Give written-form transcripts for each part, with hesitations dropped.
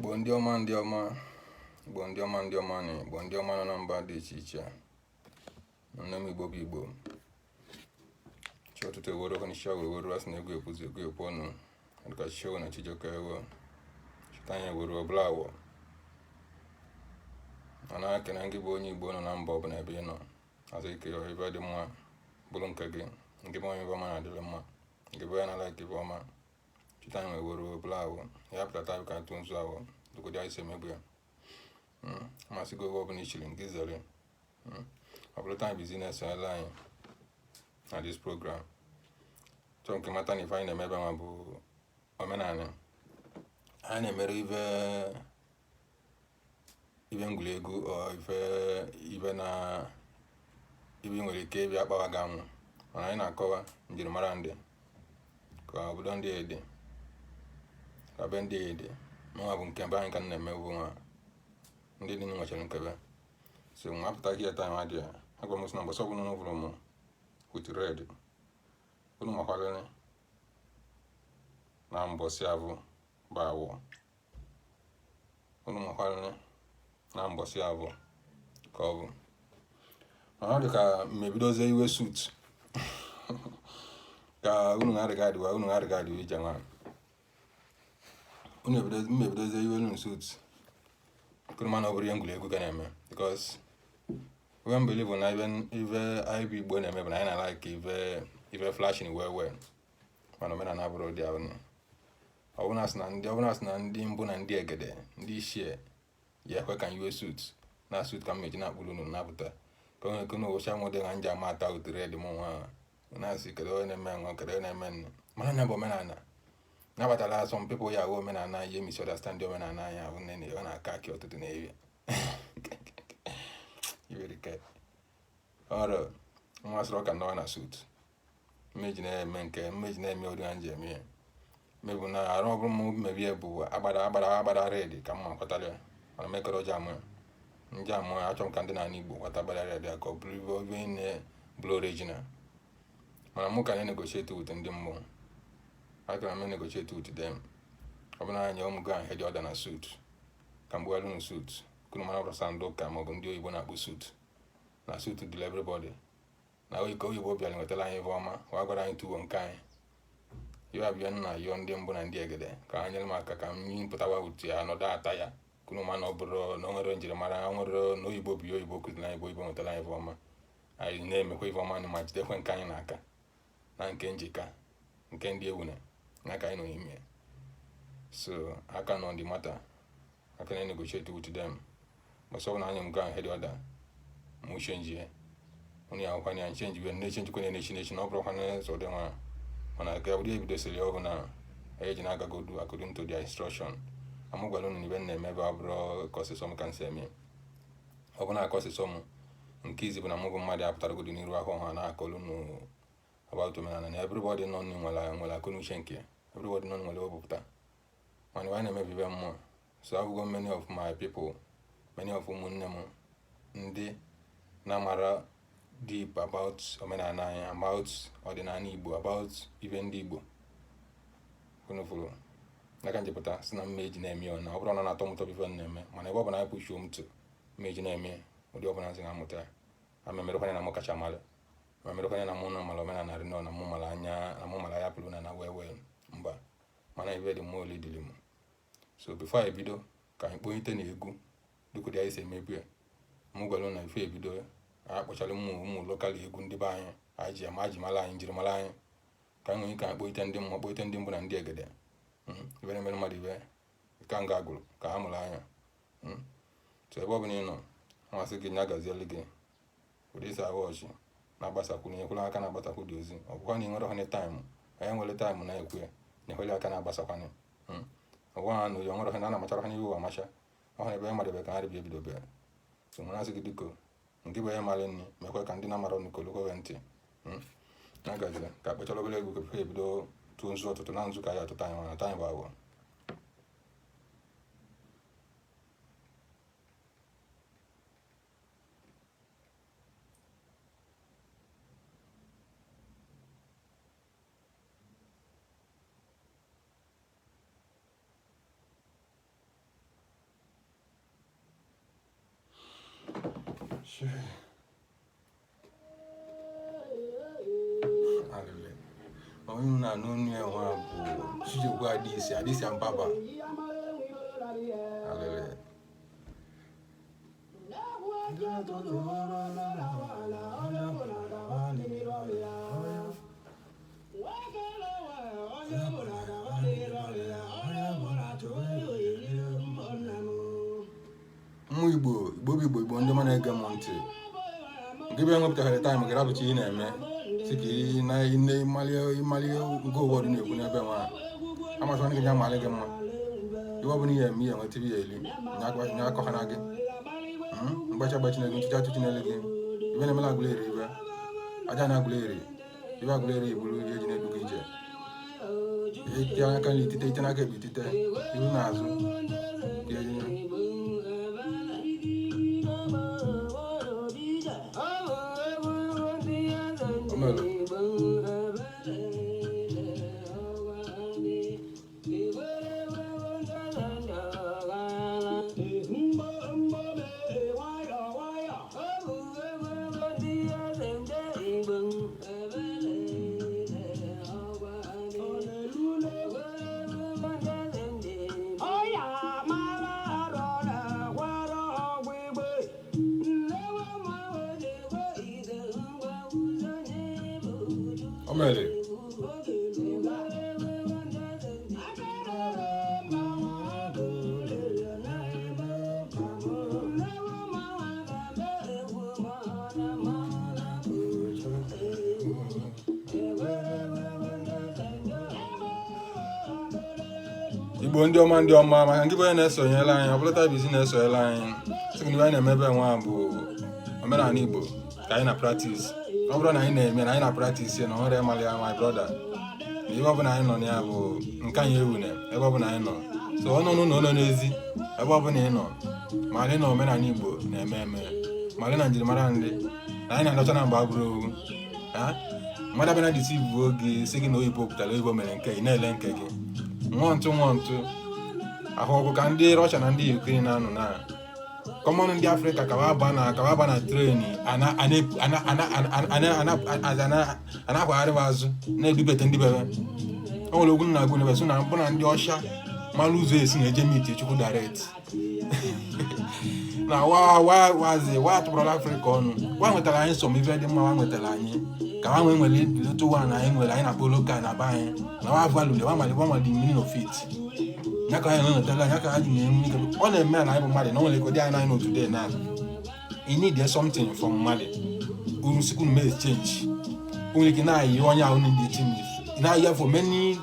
Igbo ndị ọma ndị ọma Igbo ndị ọma ndị ọma na Igbo ndị ọma nọ na mba dị iche iche nne m Igbo bụ Igbo chi ọtụtụ ewere ọkọnisha were asị na egwu ekwuzi egwu ekwu ọnụ adịka chichewo na chijioke ewo chita anya were ọbụla awọ mana ekene gị bụ onye Igbo nọ na mba ọbụla ebe ị nọ azụ ike ebe dị mma bụrụ nke gị nke bụ onye ọma na-adịrị mma nke bụ ya na alaik ibe ọma chita anya were ọbụla awọ ya pụtata ka ntụ nzu awọ dụkwụdị anyị si emegbu ya masị gị oge ọbụla ichiri nke zere ọ bụrụ time bizines ala anyị na this program chọọ nke mata na ife anyị na-eme ebe ma bụ omenala anyị na-emere ibe ngwuregwu ibe nwere ike ịbịa akpawa gị anwụ mana anyị na-akọwa njirimara ndị ka obodo ndị ede ka be ndị ede mụnwa bụ nke be anyị ka na-eme bụ nwa ndị dị nwechara nkebe so nwa pụta gị taa nwa dị ya agwa m sị na mgbasa ọbụla n'ụvụrụ m with red unu makwarịrị na mbọsị abụ bụ awọ unu makwarịrị na mbọsị abụ ka ọ bụ mana ọ dị ka mmebidozie iwe sut ka unu na-adịghị adịwa unu na-adịghị adịwa ije nwa mmebidozie iwe unu sut kuruma na ọ bụrụ ihe ngwuregwu ga na-eme because we believe na even anyị bụ Igbo na-eme bụ na anyị na-like ive flashing well mana omenala abụrụ dị ahụ ọbụna sị na ndị mbụ na ndị egede ndị ishie ya ekwe ka iwe sut na sut ka mmeji na-akpụrụ unu na-apụta ka onye eke n'ụbọchị amụ dị na nji ama ata utere dị mụ nwa na-asị kedu onye na-eme nwa kedu onye na-eme nne mana na bụ omenala nabatala some people ya ahụ omenala ihe misunderstand omenala anyị ahụ nne ọ na-aka akị ọtụtụ na-ewe iwerike ọrụ nwa sịrị ọka nọwa na sut mmeji na-eme ori ha nji eme ya mebụ na arụ ọbụrụ m mebie bụ agbada red ka mma kwatara ya mana mekọrọ ji amụ ya ndị amụ ya achọ m ka ndị na-ana Igbo kwata agbada red ya ka ọ bụrụ ibe ne bụrụ original mana mụ ka na-negotiate with ndị mmụọ akara m negotiate with them ọ bụrụ anya ụmụ gị ahụ dị ọda na suit ka mgbe alụ suit kunu mara ọrọsa ndị ụka maọbụ ndị oyibo na-akpụ suit na suit dịla everybody na oyi ka oyibo bịara nwetara anyị ife ọma wa gwara anyị tuwo nke anyị yo abịa nna yo ndị mbụ na ndị egede ka ha nyere m aka ka m pụtawa utu ya nọdụ ata ya kunu ma na ọ bụrụ na o nwere njirimara nwere na oyibo bụ oyibo kụziri anyị bụ oyibo nwetara anyị ife ọma anyị na-emekwa ife ọma anyị ma jidekwe nke anyị n'aka na nke njika nke ndị ewune n'aka anyị nọ n'ime so aka nọ ndị mata aka na negotiate with them gbasa na anya m gaa head order mụ chenji onye ya akwanye anyị chenji we na-echenji kwenye na-echi na ọ bụrụ kwane so dị nwa mana ka ụdị ebidosiri ọ bụ na anyị ji na-agagodu according to their instruction amụ gwara unu ibe na-eme ebe ọ bụrụ ka ọsịsọ m ka nsị eme ọ bụ na-aka ọsịsọ m nke izi bụ na mụ bụ mmadụ apụtaragodu n'iru ahụ ha na-akọlu unu about omenala na everybody nọ nwere akọnuche nke everybody nọ nwere obupụta mana anyị na-emebi ibe mmụọ so abụgo many of my people many of ụmụnne m ndị na-amara deep about omenala anyị about ọdịnala Igbo about ibe ndị Igbo kwunufuru n'aka njepụta si na mmeji na-eme ọ na ọ bụrụ na na-atọ mụtọ bife na-eme mana ebe ọ bụla anyị pụshi omtu mmeji na-eme ụdị ọbụla nzi na-amụta ya amemerekwanye na mụ kacha mara ma merekwanye na mụ na mala omenala narị nọ na mụ mara anya na mụ mara ya pụrụ na wee mba mana ibe dị mmụọ ole dịrị m so before anyị bido ka anyị kpọnyite na egwu dịkwụdị anyị si emebi ya mụ gwara na ife ebido anyị kpọchara ụmụ lokal egwu ndị be anyị ji ama ji mara anyị njirimara anyị ka anyị nwere ike anyị kpọnyite ndị mmụọ kpọnyite ndị mbụ na ndị egede ibe na-emere mmadụ ibe ka nga agụrụ ka ha mụrụ anya so ebe ọ bụla ị nọ amasị gị nya gazielu gị ụdị isi ahụ ọchị na-agbasakwu na-ekwere aka na-agbasakwu dị ozi ọ bụkwa na ị nwere ọhụrụ taịmụ anyị nwere taịmụ na-ekwe na-ekwere aka na-agbasakwanye ọgwa ha na oyi nwere ọhụrụ na-amachara ha n'ihu amacha ọhụrụ ebe ya mara ebe ka ha ribia ebido bịa so nwere asị gị dịko nke bụ ya mara nri mekwe ka ndị na-amara ọnụkolokwe ntị na gaziri ka akpechara obere egwu ka ebido tụọ nzu ọtụtụ na nzu ka ya ọtụtụ anyị mana taịm bụ agwọ Onye na n'onu ya nwa bụ Chijikwa Adisi Ambaba. Alele. Ụmụ Igbo ndị mana ege m ntị. Nke bụ enwepụtara taịm gara bụchi ị na-eme si ka ị na-ịmali nke ụwọdụ na-ekwu n'ebe nwa amasịkwana gị nye amalị gị mma iwe ọbụla ihe eme ihe nweta ihe eli nye akọ ha na gị mgbachi na gị ntụcha tụchi n'ele gị ibe na-emela agụla eri ibe aja na-agụla eri ibe agụla eri bụrụ ihe eji na-edu gị ije iti aka na itite ite n'aka ebe itite iru n'azụ Omele. Igbo ndị ọma maka nke bụ onye na-esonyela anyị ọbụlata bizi na-esonyela anyị sịgị na anyị na-emebe nwa bụ omenala Igbo ka anyị na practice. Ọ bụrụ na anyị na-eme na anyị na practice na ọhụrụ emali ya my brother na ebe ọbụla anyị nọ na ya bụ nke anyị ewu na ebe ọbụla anyị nọ so ọ nọ n'ụlọ ụlọ n'ezi ebe ọbụla ị nọ ma anyị na omenala Igbo na-eme eme ma anyị na njirimara ndị na anyị na-adọcha na mgbe agbụrụ owu mmadụ abịa na disi bụ oge si gị na oyibo pụtara oyibo mere nke ị na-ele nke gị nwụọ ntụ ahụ ọgụ ka ndị Russia na ndị Ukraine na-anụ na kọmọn ndị Afrịka ka waba na treni ana-akwagharịwa azụ na-edubete ndị bebe o nwere ogwu na agụ nebe so na mpụ na ndị ọcha mara ụzọ esi na-eje miti Chukwu direct na wa tụpụrụla Afrịka ọnụ wa nwetara anyị sọm ife dị mma wa nwetara anyị ka wa nwere letu wa na anyị nwere anyị na-akpọ loka na be anyị na wa valule wa mali meaning of it ya ka anyị na-enwetara ya ka anyị na-eme ọ na-eme na anyị bụ mmadụ na o nwere ike dị anyị na today na you need something from mmadụ unu sikwu na exchange o nwere ike na-ayị onye ahụ ndị change na-ayị for many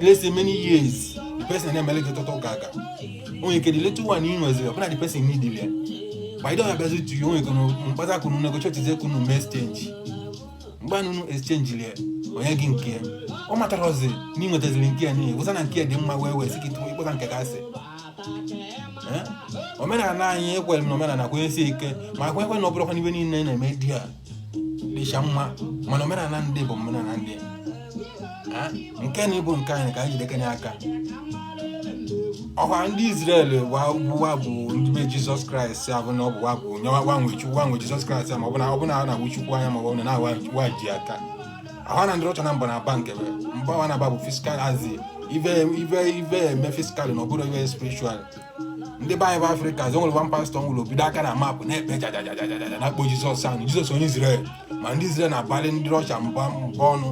let's say many years the person na-emele gị tọtọ gaga o nwere ike the little one ị nweziri ọbụna the person need ya by the way abịazi to you o nwere ike mkpata kunu negotiate kunu mee exchange mgbe anụnụ exchange lie onye gị nke ọ matara ọzi na ịnwetaziri nke ya n'ihi wụsa na nke ya dị mma wee si gị ịkpọta nke gasị omenala anyị ekwere m na omenala kwenye ike ma kwenkwe na ọ bụrụkwa n'ibe niile na-eme di ya dịcha mma mana omenala ndị bụ omenala ndị nke na ịbụ nke anyị ka anyị jidekanye aka ọkwa ndị Israel bụ ndị be Jizọs Kraịst abụ na ọ bụ wabụ nwe Jizọs Kraịst ma ọ bụ na na-awụ Chukwu anya ma ọ bụ na na-awa ji aka ahụ na ndị ọcha na mba na bank mba wa na-aba bụ fiskal azi ive eme fiskal na ọ bụrụ ive spiritual ndị be anyị bụ Afrịka zo nwere one pastor nwụrụ bido aka na mapụ na-ekpe jajajajaja na-akpọ Jizọs ahụ Jizọs onye Israel ma ndị Israel na-abalị ndị ọcha mba ọnụ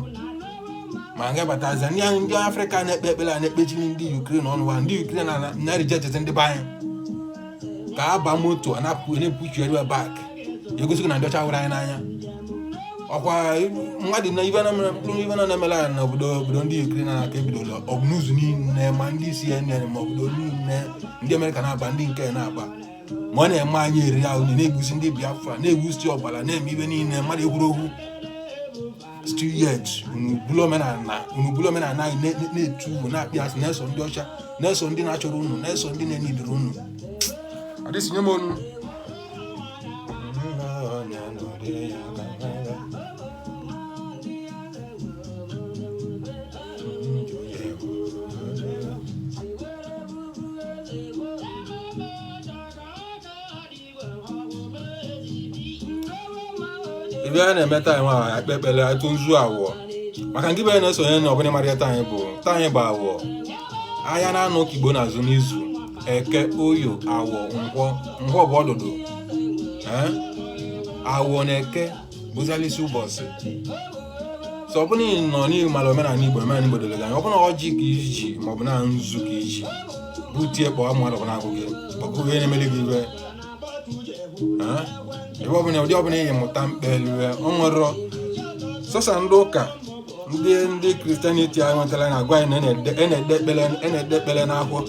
ma nga batazi ndị Afrịka na-ekpe ekpere na-ekpechiri ndị Ukraine ọnụ wa ndị Ukraine na-rejectezi ndị be anyị ka aba moto na-epuchi ebe bak egosi na ndị ọcha hụrụ anyị n'anya ọkwa mmadụ na ive na-emela anyị na obodo ndị Ukraine na-aka ebidola ọbụnụzụ niile ma ndị CNN ma obodo niile ndị Amerịka na-aba ndị nke na-aba ma ọ na-eme anyị eri ahụ na-egbusi ndị Biafra na-egbusi ọbara na-eme ibe niile mmadụ egwuregwu still yet unu bụrụ omenala anyị na-etu unu na-akpị asị na-eso ndị ọcha na-eso ndị na-achọrọ unu na-eso ndị na-enidoro unu adịsinye m onu ibe a na-eme taa nwa akpa ekpere atụ nzu awọ maka nke be na-esonye na ọbụla marịa taa anyị bụ awọ ahịa na-anọ ka Igbo na-azụ n'izu eke oyo awọ nkwọ bụ ọdụdụ awọ na eke bụzalisi ụbọchị so ọbụna nọ n'ihu mara omenala Igbo dole gị ọbụna ọjị ka iji maọbụ na nzu ka iji butie kpọọ mmadụ ọbụla agụ gị ọgụgụ ihe na-emeli gị iwe ebe ọbụla ụdị ọbụla ihe mụta mkpelue ọ nwere sọsa ndị ụka ndị kristianiti anyị nwetara na-agwa anyị na na-ede ekpere n'akwụkwọ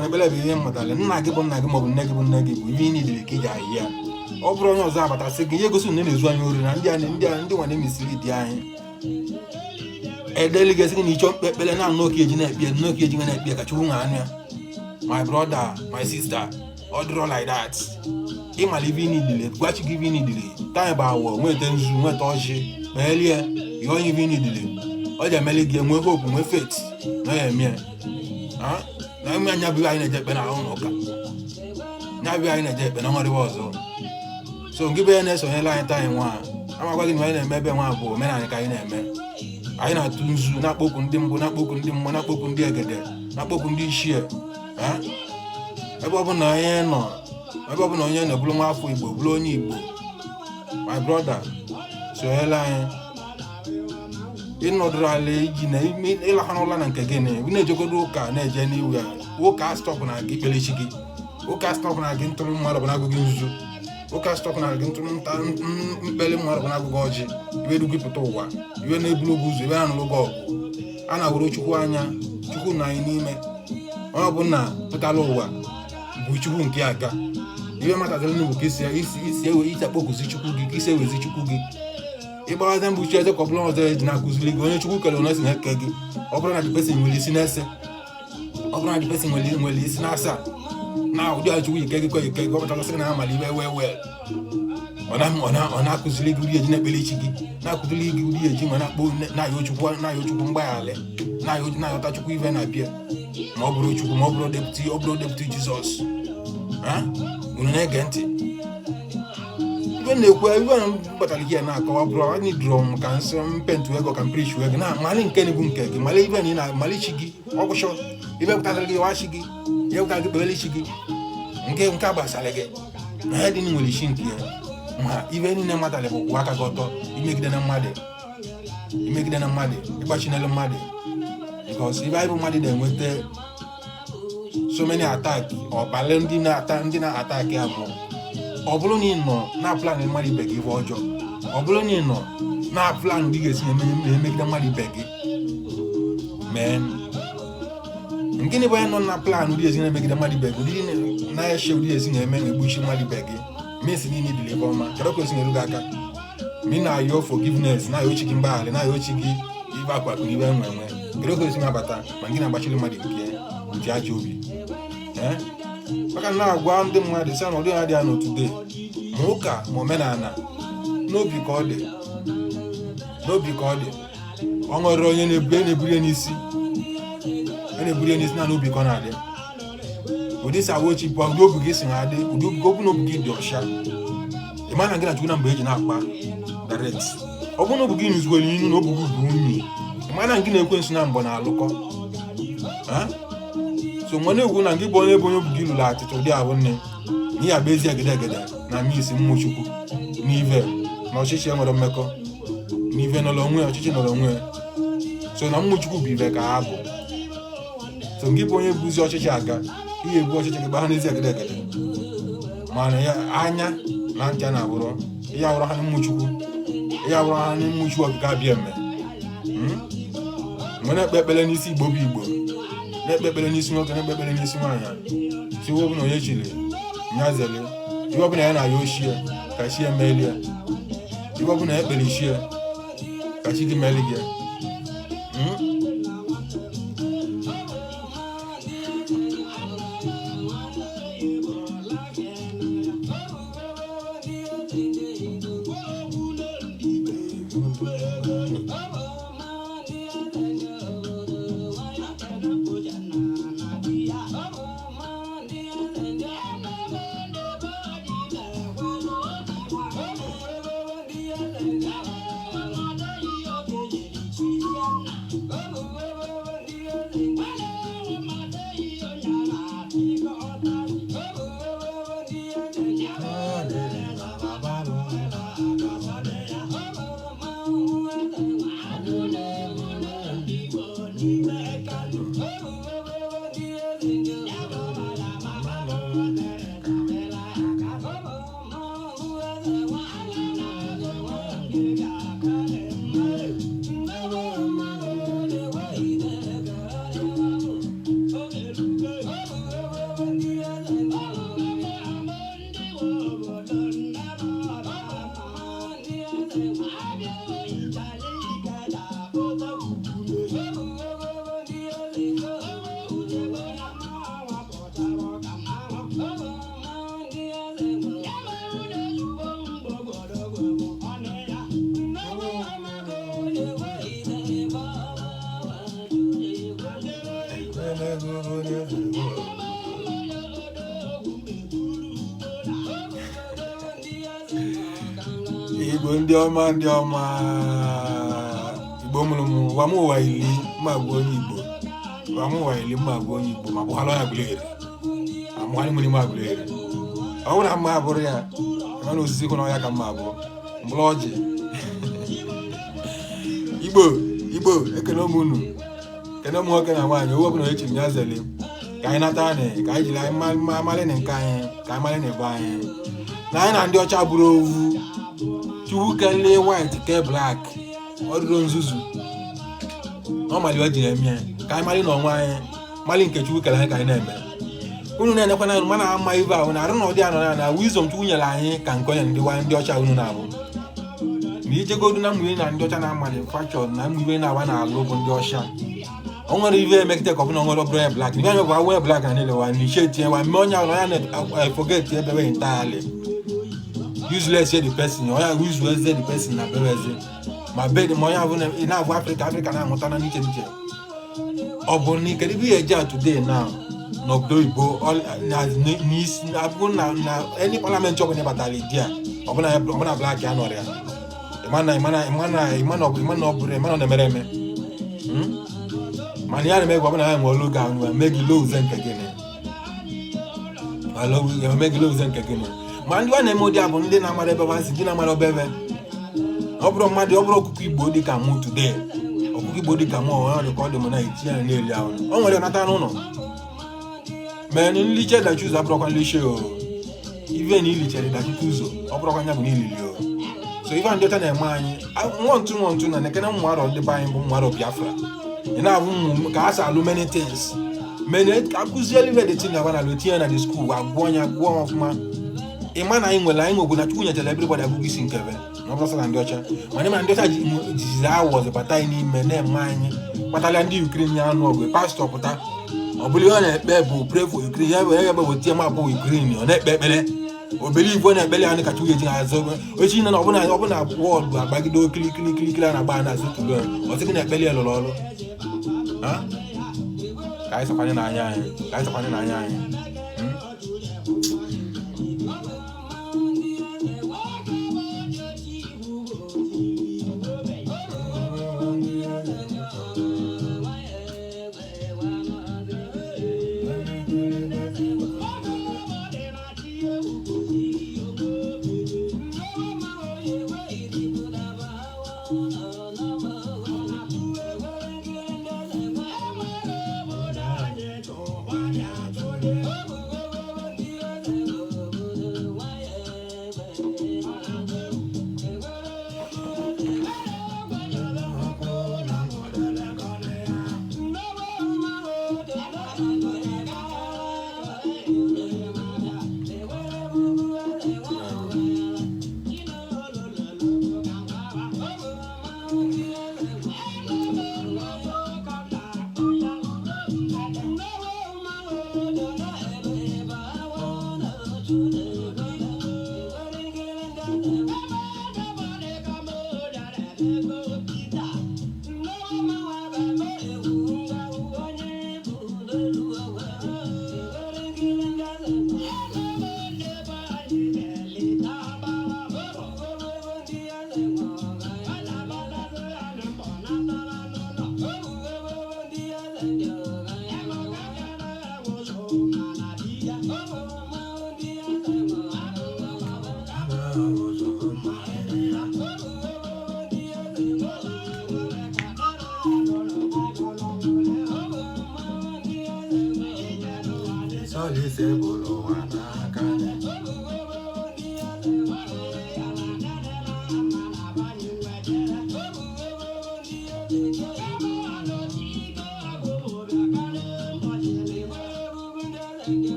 na ekpere bụ ihe mmụtara nna gị bụ nna gị maọbụ nne gị bụ nne gị bụ ihe ị niile ka iji ahị ya ọ bụrụ onye ọzọ abatasị gị ihe gosi na na-ezu anyị ori na ndị nwa na-emisiri dị anyị edeligasị gị na ịchọ mkpe ekpere na nnọọ eji na-ekpe ka Chukwu nwe anya my brother my sister ọ dịrọ like that ịmala ibe inidile gwachi gị ibe inidile taa bụ awọ nweta nzu nweta ọjị kpeelie ihe onye ibe inidile ọ ji emeli gị enwe hope nwee faith na ya eme na eme anya bụ anyị na-eje ekpe na ahụ n'ụka nya bụ anyị na-eje ekpe na ọmarịwa ọzọ so nke bụ ya na-esonyela anyị taa anyị nwa amakwa gị na anyị na-eme ebe nwa bụ omenala ka anyị na-eme anyị na-atụ nzu na-akpọkwu ndị mbụ na-akpọkwu ndị mmụọ na-akpọkwu ndị egede na-akpọkwu ndị ichie ebe ọbụla onye na-ebulu nwa afọ Igbo bụrụ onye Igbo my brother sonyela anyị ịnọdụrụ ala iji na ịlaha n'ụla na nke gị na-ejegodo ụka na-eje n'iwu ya ụka stọpụ na gị kpelechi gị ụka stọpụ na gị ntụrụ mmadụ bụ na-agụ gị nzu ụka stọpụ na gị ntụrụ mkpele mmadụ bụ na-agụ gị ọjị iwe dugipụta ụwa iwe na-ebulu gị ụzọ iwe na-anụrụ gị ọgụ a na-awụrụ Chukwu anya Chukwu na anyị n'ime onye ọbụla pụtara ụwa bụ Chukwu nke aka iwe matakịrị n'ugwu ka isi ewe ite akpọkụzi Chukwu gị ka isi ewezi Chukwu gị ịgbaghata mgbuchi eze ka ọ bụla ọzọ eji na-akụziri gị onye Chukwu kere onye si na-eke gị ọ bụrụ na dị pesin nwere isi na-ese ọ bụrụ na dị pesin nwere isi na-asa na ụdị a Chukwu ike gị kọ ike gị ọ pụtara sị gị na amala ibe wee ọ na-akụziri gị ụdị eji na-ekpere chi gị na-akụziri gị ụdị eji ma na-akpọ na-ayọ Chukwu mgbaghara na-ayọta Chukwu ibe na-abịa ma ọ bụrụ Chukwu ma ọ bụrụ deputi Jizọs unu na-ege ntị ibe na-ekwu ibe batara gị na-akọwa bụrụ anyị dụrụ m ka nsị mpentụ ego ka mprichi ego na mali nke bụ nke gị mali ibe na ị na-amali chi gị ọgwụchọ ibe pụtara gị wachi gị ihe pụtara gị kpere chi gị nke gbasara gị na ya dị nwere isi nke ya ma ibe niile matara bụ kwụwa aka gị ọtọ imegide na mmadụ ịgbachinelu mmadụ because ibe anyị bụ mmadụ na-enweta so many attack ọbale ndị na-attack ya bụ ọ bụrụ na ị nọ na plan mmadụ ibe gị bụ ọjọọ ọ bụrụ na ị nọ na plan ndị ga-esi emegide mmadụ ibe gị mee gịnị bụ ya nọ na plan ndị ezi na-emegide mmadụ ibe gị ndị na-eche ụdị ezi na-eme na-egbuchi mmadụ ibe gị mesi niile dịrị ebe ọma kedu ka o si na-eru gị aka mi na-ayọ forgiveness na-ayọ chi gị mgbaghara na-ayọ chi gị ibe akwa kụrụ ibe enwe kedu ka o si na-abata ma gị na-agbachiri mmadụ nke ajọ obi maka na-agwa ndị mmadụ sị na ụdị ha dị ya n'otude ma ụka ma omenala n'obi ka ọ dị ọ nwere onye na-eburi n'isi na n'obi ka ọ na-adị ụdị isi agwa ochi bụ ụdị obi gị si na-adị ụdị okwu na obi gị dị ọcha ịma na gị na Chukwu na mgbe eji na-akpa direct ọ bụrụ na obi gị nụzugoro inu na obi gị bụ unyi ịma na gị na-ekwe nso na mbọ na-alụkọ so nwa na-egwu na gị bụ onye obi gị lụrụ atịtụ ụdị ahụ nne n'ihi agba ezi egedegede na mmisi mmụ Chukwu n'ive na ọchịchị enwere mmekọ n'ive nọrọ onwe ọchịchị nọrọ onwe so na mmụ Chukwu bụ ive ka ha bụ so gị bụ onye buzi ọchịchị aga ihe ebu ọchịchị gị gbaa n'ezi egedegede mana ya anya na ncha na abụrụ ihe awụrụ ha n'mmụ Chukwu ọgịga abịa eme mgbe na-ekpe ekpere n'isi Igbo bụ Igbo na-ekpe ekpere n'isi nwoke na-ekpe ekpere n'isi nwaanyị si iwe ọbụla onye chiri nya zele iwe ọbụla ya na-ayọ ochie ka chi emelie iwe ọbụla ya ekpere ichie ka chi gị meli gị Ndioma Igbo mulumu wamu wa ili mabu onye Igbo wamu wa ili mabu onye Igbo mabu halo ya gulere amwani muni magulere awuna maburu ya manu osisi kono ya ka mabu mbloji Igbo ekene omunu kene mo kene nwanyi owo kono echi nyazele ka anyị nata ne ka anyị jiri male ne nka anyị ka anyị male ne ba anyị na anyị na ndị ọcha buru ovu Chukwu kele white ke black ọdụrụ nzuzu ọ mali o jiri eme ka anyị mali n'ọnwa anyị mali nke Chukwu kele anyị ka anyị na-eme unu na-enekwa na mana ama ibe ahụ na arụ na ụdị anọ na wisdom Chukwu nyere anyị ka nke onye ndị ọcha unu na-abụ na ijegodu na mmiri na ndị ọcha na-amali fashion na mmiri na-awa na-alụ bụ ndị ọcha o nwere ive emekite ka ọ bụ na nwere ọbụrụ black ndị anya bụ awe black na niile wa n'iche tie wa mme onye ahụ ya na forget ebe we entirely useless the person or useless the person na bereze ma bed mo ya bụ na Africa na-amụta na niche ọ bụ na ikedi bi eja today now no Igbo all na abụ na any parliament ọ bụ na batala dia ọ bụ na black ya nọrọ ya imana na mere eme man ya na-eme gwa na ya nwe logo ahụ megi loze nke gịnị megi loze nke gịnị ma ndị na-eme ụdị abụ ndị na-amara ebe wansi ndị na-amara obebe ọ bụrụ mmadụ ọ bụrụ ọkụkọ Igbo dị ka mụ today ọkụkọ Igbo dị ka mụ ọ dị ka ọ dị m na eti ya na-eli ahụ o nwere nata n'ụlọ mee na nliche dachi ụzọ abụrụkwa nliche o ive na ilichere dachi ụzọ ọ bụrụkwa nya bụ na ilili o so ive ndị ọcha na-eme anyị nwọntụ na nekene mmụ arọ ndị be anyị bụ mmụ arọ Biafra ị na-abụ mmụ ka a sa alụ many things mene akụzieli ive dị tin na na lotinye na the school agwụọ nya gụọ ọfụma ịma na anyị nwere na Chukwu nyetara everybody abụghị isi nkebe na ọ bụrụ na ndị ọcha mana ndị ọcha jizi awọzụ bata anyị n'ime na-eme anyị kpatara ndị Ukraine ya anụ ọgụ pastọ pụta ọ bụla ihe ọ na-ekpe bụ pray for Ukraine ya wee ebe wetie mapụ Ukraine ọ na-ekpe ekpere obele igwe na-ekpere ya ka Chukwu eji azụ ochi na ọbụna wọlụ agbagide okirikirikiri a na-agba na azụ tụrụ ọ sị gị na-ekpere ya lụrụ ọrụ ka anyị sakwanye n'anya anyị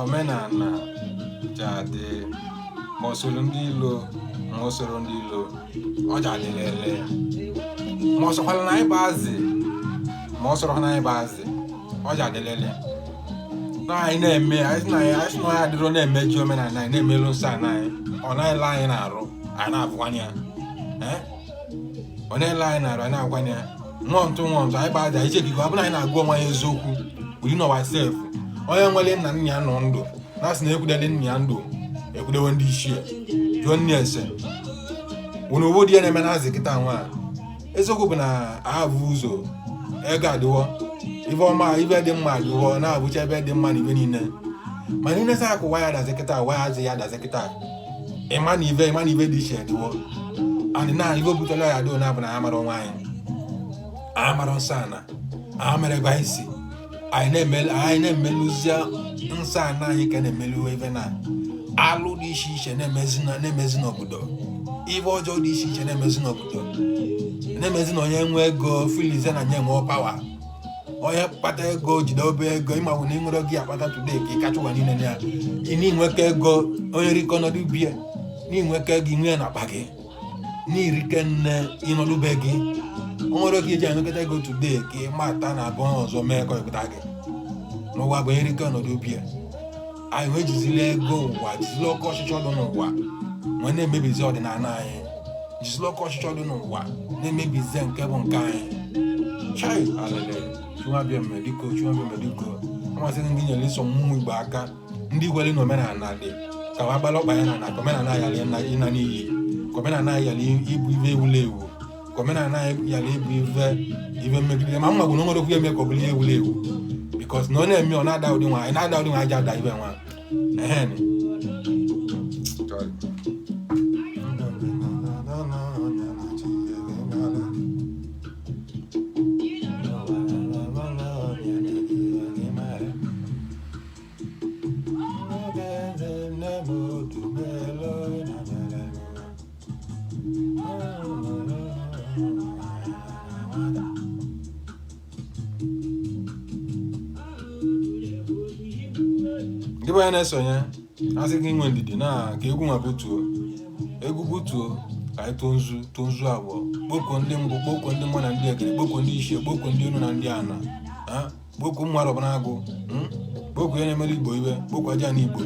omenala jadi ma osoro ndị ilo ọ jadi lele ma osokwala na ịbazi ma osoro na ịbazi ọ jadi lele na anyị na-eme anyị na ya dịrọ na-emeji omenala anyị na-emelu nsọ anyị ọ na-ele anyị na-arụ anyị na-abụkwanye ya ọ na-ele anyị na-arụ anyị na-agwanye ya nwa ntụ anyị bazi anyị chekiko ọ bụla anyị na-agụ onwe anyị eziokwu within ourselves onye nwere nna nna ya nọ ndụ na-asị na ekwudele nna ya ndụ ekwudewe ndị ichie jụọ nne ese wụna obodo ya na-eme na-azị kịta nwa eziokwu bụ na ahabụ ụzọ ego adịwo ife ọma ife dị mma adịwo na-abụcha ebe dị mma na ife niile mana ị na-esa akụ waya dazi kịta waya azị ya dazi kịta ịma na ife dị iche adịwo adị na ife butela ya adịwo na-abụ na ya mara ọnwa anyị amara nsọ ana amara ebe anyị si anyị na-emelụzie nsọ ana anyị ka na-emelu ebe na alụ dị iche iche na-emezi n'obodo ife ọjọọ dị iche iche na-emezi n'obodo na-emezi na onye nwe ego filize na nye nwe pawa onye kpata ego jide obe ego ịmawụ na ịnwere gị akpata today ka ị kacha ụwa niile ya n'inweke ego onye rike ọnọdụ bie n'inweke gị nwee na akpa gị n'irike nne ịnọdụbe gị onwere oge iji enwekọta ego today ka ị mata na abụọ ọzọ mee ka ọkpụta gị n'ụwa bụ onye rike ọnọdụ bie anyị wee jizila ego ụwa jizila ọkụ ọchịchọ dị n'ụwa nwee na-emebizi ọdịnala anyị jizila ọkụ ọchịchọ dị n'ụwa na-emebizi nke bụ nke anyị chai alele chụwabịa mediko amasịghị ndị nyere iso mmụọ Igbo aka ndị gwere na omenala dị ka wa gbara ọkpa ya na ka omenala yala ịna n'iyi ka omenala yala ibu ibe ewule ewu ka omenala yala ibu ibe mmegide ma mma bụ na onwere okwu eme ka ọ bụrụ ihe ewule ewu bikos na ọ na-eme ọ na-ada ụdị nwa aja ada ibe nwa ndị bụ ya na-esonye asị gị nwe ndidi na ka egwu nwa butuo ka anyị tonzu abụọ kpoko ndị mbụ kpoko ndị mmụọ na ndị ekere kpoko ndị ichie kpoko ndị unu na ndị ana kpoko mmadụ ọbụla agụ kpoko ya na-emere Igbo iwe kpoko aja na Igbo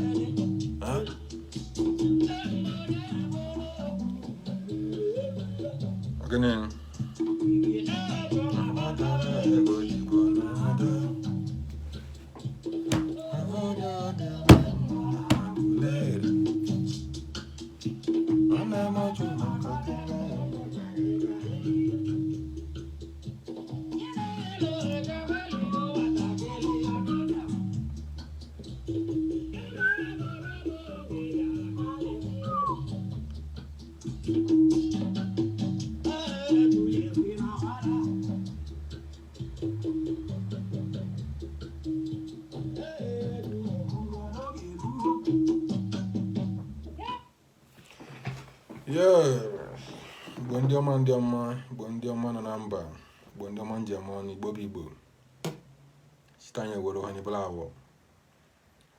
Igbo ndị ọma nọ na mba Igbo ndị ọma njem ọnụ Igbo bụ Igbo site anyị were ọha n'ebele awọ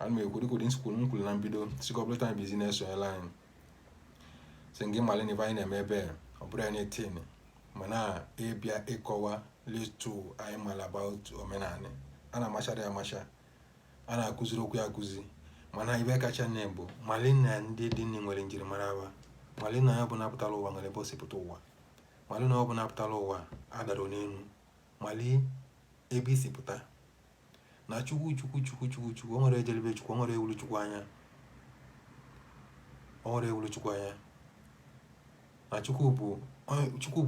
ana m ekwu dịka nkwulu na mbido sikọpụleta anyị bizines onyela anyị si ngị mmalị na ibe anyị na-eme ebe ọ bụrụ ya na-etin mana ịbịa ịkọwa listu anyị mara about omenala a na-amachara ya amacha a na-akụziri okwu ya akụzi mana ibe kacha nne bụ mali na ndị dị nne nwere njirimara wa mali na ya bụ napụtara ụwa nwere ebe o si pụta ụwa mali na ọ bụ napụtara ụwa adara n'elu mali ebe isi pụta na chukwu o nwere ejelebe chukwu o nwere ewulu chukwu anya na chukwu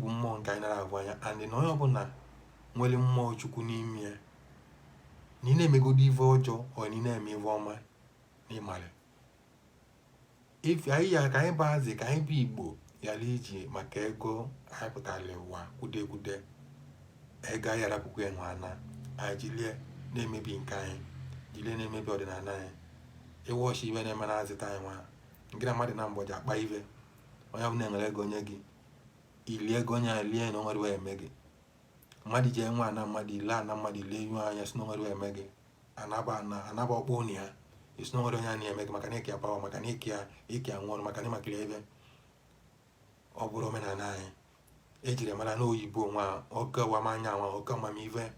bụ mmụọ nke anyị nara ahụ anya and na onye ọbụla nwere mmụọ chukwu n'ime ya na ị na-emegodo ife ọjọọ ọ na ị na-eme ife ọma n'ịmara ife anyị ya ka anyị bazi ka anyị bụ Igbo yala iji maka ego anyị pụtara ụwa kwude ego anyị arapụkwa enwe ana anyị jilie na-emebi nke anyị jilie na-emebi ọdịnala anyị ịwọchi ibe na-eme na-azịta anyị nwa nke na mmadụ na mgbọji akpa ife onye ọbụla enwere ego onye gị ili ego onye a lie na o nwere eme gị mmadụ ji nwa na mmadụ ile na mmadụ ile ihu anya si n'onwere eme gị anaba ọkpọ na ya isi n'onwere onye a na-eme gị maka na ịka pawa maka na ịka nwụrụ maka na ịmakiri ebe ọ bụrụ omenala anyị ejiri mara na oyibo nwa oke wamanya nwa oke amamive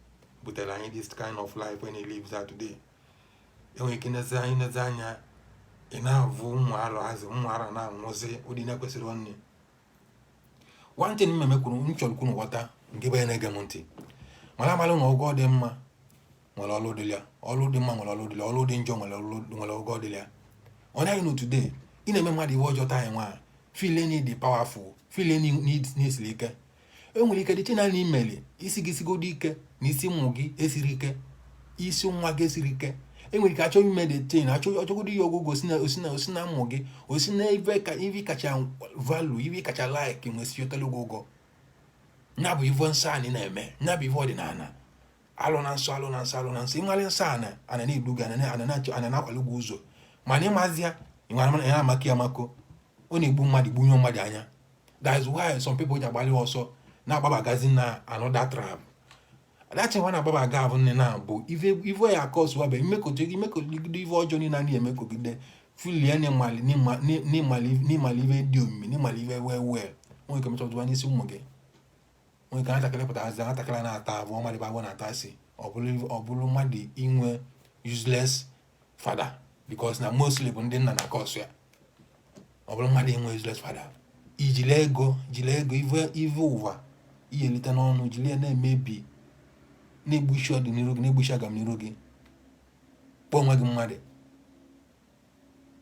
butere anyị this kind of life when he lives out today. Enwere ike nezi anya ị na-avụ ụmụ ara na-anwụzi ụdị na-ekwesịrị onye one thing mmemme kwuru m chọrọ kwunu ghọta nke bụ ya na-ege m ntị mara amalụ na ọgọ dị mma nwere ọlụ dị ya ọlụ dị mma nwere ọlụ dị ya ọlụ dị njọ nwere ọgọ dị ya ọ naghị no today ị na-eme mmadụ iwe ọjọọ taa nwa feel need powerful feel need n'esiri ike enwere ike dị chena na imeli isi gị sigodo ike na isi ụmụ gị esiri ike isi nwa gị esiri ike enwere ike achọ ime de ten achọgodo ya ogogo osi na mmụ gị osi na ive kacha value ive kacha like nwesi otele ogogo nya bụ ivo nsọ anyị na-eme nya bụ ivo ọdịnala alụ na nsọ ịnwale nsọ ana na-edu gị ana na-akwalụ gị ụzọ mana ịmazi ya ịnwara amaki amako ọ na-egbu mmadụ gbunye mmadụ anya. That is why some people ji agbalị ọsọ na-agbabagazi na another trap. That's why na-agbabaga abụ nne na bụ ive ya akọs wabe imekọgide ive ọjọọ niile a na-emekọgide filie n'ịmali ive dị omimi n'ịmali ive wee onwe ike mechọdụwa n'isi ụmụ gị onwe ike ntakịrị pụtazi ntakịrị na-ata abụ ọmadịba agwọ na-ata asị ọ bụrụ mmadụ inwe useless father because na mostly bụ ndị nna na kọs ya ọ bụrụ mmadụ inwe useless father ijile ego ive ụwa ihe elite n'ọnụ jiri ya na-emebi na-egbuchi ọdịnihu gị na-egbuchi agamnihu gị kpọọ onwe gị mmadụ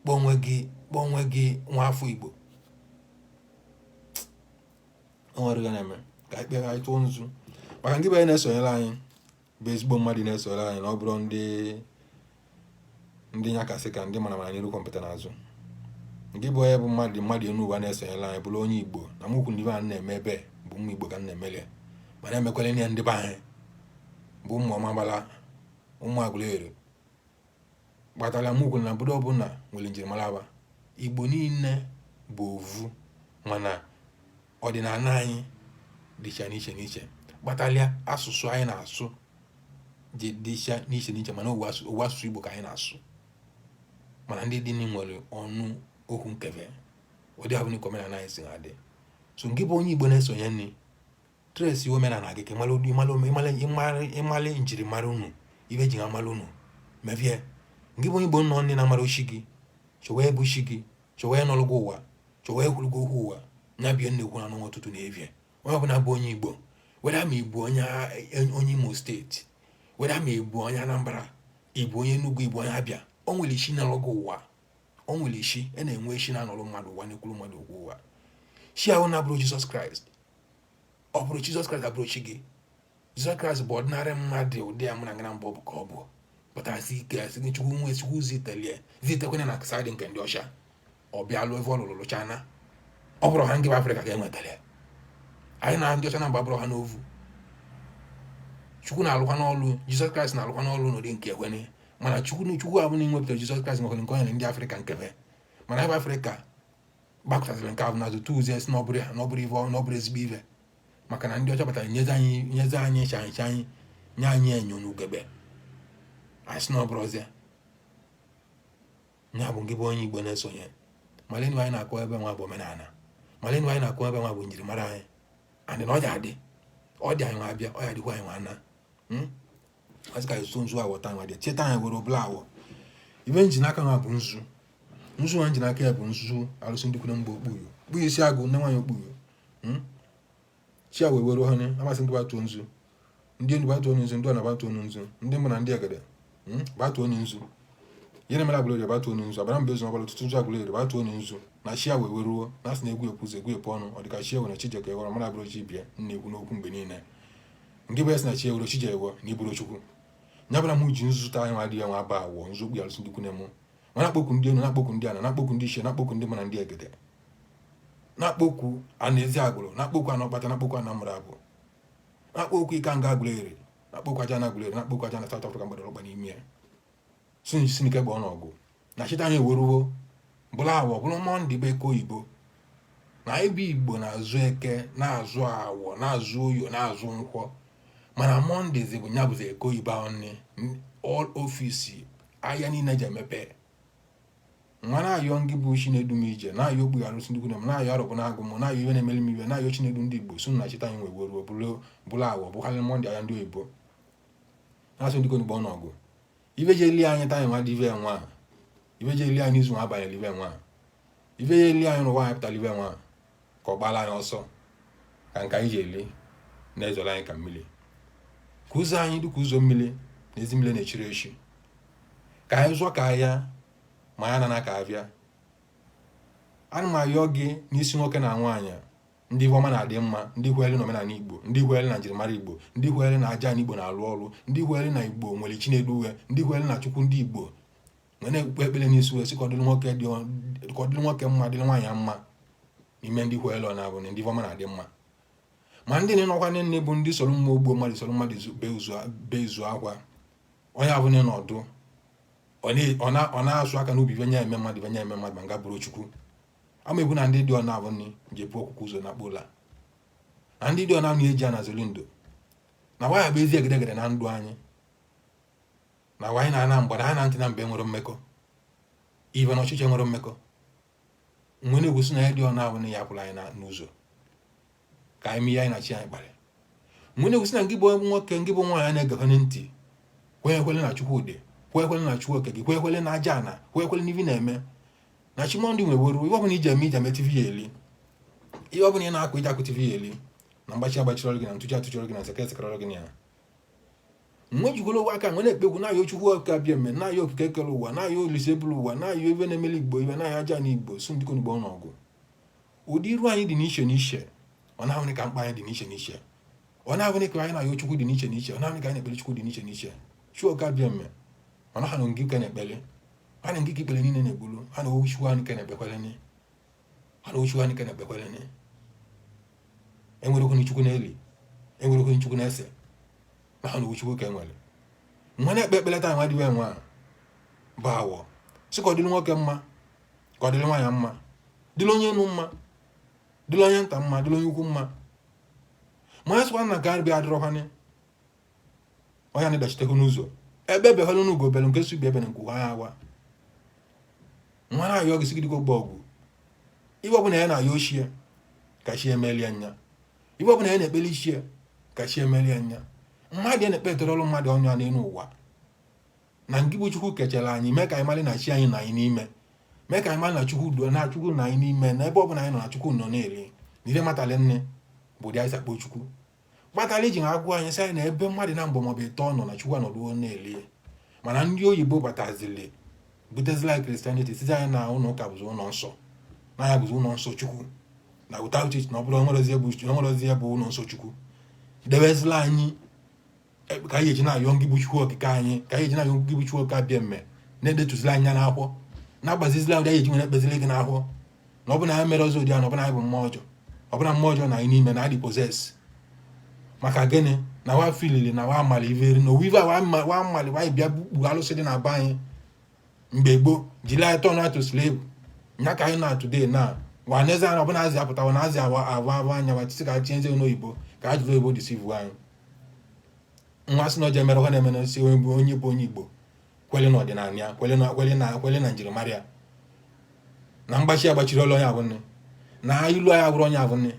kpọọ onwe gị nwa afọ Igbo o nwere ya na-eme ka anyị kpere anyị tụọ nzu maka ndị be na-esonyere anyị bụ ezigbo mmadụ na-esonyere anyị na ọ bụrụ ndị nyakasị ka ndị mara n'iru kọmputa n'azụ nke bụ onye bụ mmadụ enu ụwa na-esonyere anyị bụrụ onye Igbo na mụkwu ndị be anyị na-eme ebe bụ ụmụ Igbo ka m na-emele mana emekwala ya ndị be anyị bụ ụmụ ọmabala ụmụ Agụleri gbatara mụkwu na obodo ọbụla nwere njirimara aba Igbo niile bụ ovu mana ọdịnala anyị dịcha n'iche gbatalịa asụsụ anyị na-asụ dị dịcha n'iche mana owu asụsụ Igbo ka anyị na-asụ mana ndị dị nwere ọnụ okwu nkeve ụdị abụghị ka omenala anyị si adị so nke bụ onye Igbo na-esonye nri tresi omenala gị ka ịmalị njirimara unu ibe ji amara unu mevie nke bụ onye Igbo nọ ndị na-amara ochi gị chọwa ebu chi gị chọwa n'ọlụgwụ ụwa chọwa ekwulugo okwu ụwa nya bie na-ekwu na n'ụwa ụtụtụ na-evie onye ọbụla bụ onye Igbo weda ma Igbo onye Imo steeti weda ma Igbo onye Anambra Igbo onye Enugu Igbo onye Abịa o nwere isi n'ọlụgwụ ụwa o nwere isi na-enwe isi na-anọrụ mmadụ ụwa na-ekwuru mmadụ okwu ụwa chi ahụ na-abụrụ Jizọs Kraịst ọ bụrụ Jizọs Kraịst abụrụ chi gị Jizọs Kraịst bụ ọdịnarị mmadụ ụdị ya mụ na ngana mbụ bụ ka ọ bụ pụtasị ike asị gị Chukwu nwe Chukwu zitekwene na saịdị nke ndị ọcha ọ bịa lụọ ebe ọ lụrụ lụchana ọ bụrụ ha nke bụ Afrịka ka enwetara anyị na ndị ọcha na mgba bụrụ ha n'ovu Chukwu na-alụkwa n'ọlụ Jizọs Kraịst na-alụkwa n'ọlụ n'ụdị nke ekwene mana Chukwu abụghị nwepụtara Jizọs Kraịst nwekwara nke onye ndị Afrịka nkebe mana ebe Afrịka gbakọtasịrị nke ahụ n'azụ tuuzie si n'ọbụrụ ezigbo ive maka na ndị ọcha batara nyezi anyị ịcha anyị nye anyị enyo n'ugebe anyị si n'ọbụrụzie nya bụ nke bụ onye Igbo na-esonye malenu anyị na-akọ ebe nwa bụ omenala malenu anyị na-akọ ebe nwa bụ njirimara anyị andị na ọ dị anyị nwa abịa ọ ya dịkwa anyị nwa ana asị ka eso nzu awọta nwa dị cheta anyị were obula awọ ibe nji n'aka nwa bụ nzu nwa nji n'aka ya bụ nzu alụsị ndị kwuru mgbe okpuyo kpuyo isi agụ nne nwaanyị okpuyo chi a wee were ha amasị ndị batuo nzu ndị enu batuo nzu ndị ọ na-abatuo nzu ndị mbụ na ndị egede batuo nzu ihe mere Agụleri batuo nzu abara mbe ezu ọbụla tutu nzu Agụleri batuo nzu na chi a wee weruo na asị na egwu ekwuzi ọnụ ọ dịka chi ewere Chijioke ewere mara abụrụ chi bịa na-ekwu n'okwu mgbe niile nke bụ ya sị na chi ewere Chijioke ewe na iburu Chukwu nya bara m ji nzụta anyị nwa dị ya nwa ba awọ nzu okpu alụsị ndị kwune mụ ma na-akpọkwu ndị enu na-akpọkwu ndị ana na-akpọkwu ndị ichie na-akpọkwu ndị mụ na ndị egede na-akpọkwu Anaezi Agụrụ na-akpọkwu Anọkpata na-akpọkwu Anambra abụ na-akpọkwu Ikanga Agụleri na-akpọkwu aja na Agụleri na-akpọkwu aja na South Africa mgbadoro ọgba n'ime ya sinike gba ọnọgụ na chita anyị eweruo bụrụ awọ bụrụ Mọnde bụ eke oyibo na ebe Igbo na-azụ eke na-azụ awọ na-azụ oyo na-azụ nkwọ mana Mondays bụ nya bụzi eko ibe ọnị all office ahịa niile je emepe nwana ayọ ngị bụ Chinedu m ije na-ayọ okpu arụsị ndị kwunem na-ayọ arọbụ na agụ m na-ayọ iwe na-emeli m iwe na-ayọ Chinedu ndị Igbo so na chita anyị nwe weruo bụrụ awọ bụkarị Monday ahịa ndị oyibo na-asụ ndị konugbo ọnọgụ ibe je eli anyị taa nwa dive nwa ibe je eli anyị izu nwa abanye live nwa ibe je eli anyị n'ụwa anyị pụta live nwa ka ọ gbala anyị ọsọ ka nke anyị ji eli na-ezola anyị ka mmiri ka ụzọ anyị dịka ụzọ mmiri na ezi mmiri na-echiri echi ka anyị zụọ ka ahịa ma ya na ka abịa ana m ayọ gị n'isi nwoke na nwaanyị ndị ọma na-adị mma ndị hụere na omenala Igbo ndị hụere na njirimara Igbo ndị hụere na aja Igbo na-alụ ọrụ ndị hụere na Igbo nwere Chinedu uwe ndị hụere na Chukwu ndị Igbo nwere ekpe ekpere n'isi uwe si ka ọ dịrị nwoke mma dịrị nwaanyị mma n'ime ndị hụere na abụ ndị ọma na-adị mma ma ndị na-enọkwa nne bụ ndị soro mma ogbo mmadụ soro mmadụ be izu akwa onye abụ n'ọdụ ọ na-asụ aka n'ubi venye eme mmadụ ma nga bụrụ Chukwu ama ebu na ndị dị ọna abụ nni jepụ ọkụkụ ụzọ na kpola na ndị dị ọna na-eji a na zolindo na waya bụ ezi egedegede na ndụ anyị na wanyị na-ana mgbada ha na ntị na mgbe nwere mmekọ ibe na ọchịchị nwere mmekọ mgbe na-egwusi na ya dị ọna abụ na ya pụrụ anyị n'ụzọ ka anyị mee anyị na chi anyị kparị mgbe na-egwusi na ngị bụ nwoke ngị bụ nwaanyị na-egehone ntị kwenyekwele na Chukwu ụdị kwenyekwele na Chukwu oke gị kwenyekwele na aja ana kwenyekwele n'ivi na-eme na Chimondị nweworo ihe ọbụla ije eme ije eme TV ya eli ihe ọbụla ị na-akụ ije akụ TV ya eli na mgbachi agbachiri gị na ntụchi atụchiri gị na sekretarị gị ya mgbe jigolo ụwa aka nwe na-ekpegwu na-ayọ Chukwu oke abịa mme na-ayọ okike kere ụwa na-ayọ Olise bụrụ ụwa na-ayọ ibe na-emeli Igbo ibe na-ayọ aja na Igbo so ndị konugbo ọnọgụ ụdị iru anyị dị n'iche n'iche ọ na-ahụnị ka mkpa anyị dị n'iche n'iche ọ na-ahụnị ka anyị na-ayọ Chukwu dị n'iche n'iche ọ na-ahụnị ka anyị na-ekpere Chukwu dị n'iche n'iche Chukwu oke abịa mme mana ha na ngị ka na-ekpele ha na ngị ka ikpere niile na-egbulu ha na owuchukwu anyị ka na-ekpekweleni ha na owuchukwu anyị ka na-ekpekweleni enwere okwu Chukwu na-eli enwere okwu Chukwu na-ese na ha na owuchukwu ka enwere nwa na-ekpe ekpele taa nwa dịbe nwa bụ awọ sị ka ọ dịrị nwoke mma ka ọ dịrị nwaanyị mma dịrị onye enu mma dịrị onye nta mma dịrị onye ukwu mma ma ya sịkwa na ka anyị bịa adịrọkwanị onye na-edachitekwu n'ụzọ ebe ebehelu n'ugo belu nke su bi ebe na nkwu ha awa nwa na-ayọ gị sigidiko gba ọgwụ ibe ọbụla ya na-ayọ ochie ka chi emelie anya ibe ọbụla ya na-ekpeli ichie ka chi emelie anya mmadụ ya na-ekpe etorọlụ mmadụ ọnya n'elu ụwa na ngị bụ Chukwu kechara anyị mee ka anyị mara na chi anyị na anyị n'ime mee ka anyị mara na Chukwu duo na Chukwu na anyị n'ime na ebe ọbụla anyị nọ na Chukwu nọ na-eli na ile matalị nne bụ ụdị anyị sakpo Chukwu kpatara iji agwụ anyị sị anyị na ebe mmadụ na mbọ maọbụ ịtọ nọ na Chukwu anọduo na-eli mana ndị oyibo batazili butezila Christianity site anyị na ụlọ ụka bụzi ụlọ nsọ na ya bụzi ụlọ nsọ Chukwu na without it na ọ bụrụ onwerozie bụ ụlọ nsọ Chukwu dewezila anyị ka anyị eji na-ayọ ngị bụ Chukwu okike anyị ka anyị eji na-ayọ ngị bụ Chukwu oke abịa mme na-edetuzila anya n'akwụkwọ na-agbazizila ụdị anyị eji nwere ekpezili gị n'akwụkwọ na ọbụna ya mere ọzọ ụdị a na ọbụna anyị bụ mmụọ ọjọọ ọbụna mmụọ ọjọọ na anyị n'ime na adị poses maka gịnị na wa filili na wa amali iveri na owive wa amali wa bịa bukpu alụsị dị na be anyị mgbe gboo jiri anyị tọọ na-atụ slave nya ka anyị na today na wa neze anya ọbụna azị apụtawa na azị awa anya wa tisi ka anyị tinye n'oyibo ka a jiri oyibo disivu anyị nwa sị na ọjọọ mere ha na-eme na si onye bụ onye Igbo kwele na ọdịnala ya kwele na njirimara ya na mgbachi agbachiri ọlụ onye abụ nne na ilu anyị abụrụ onye abụ nne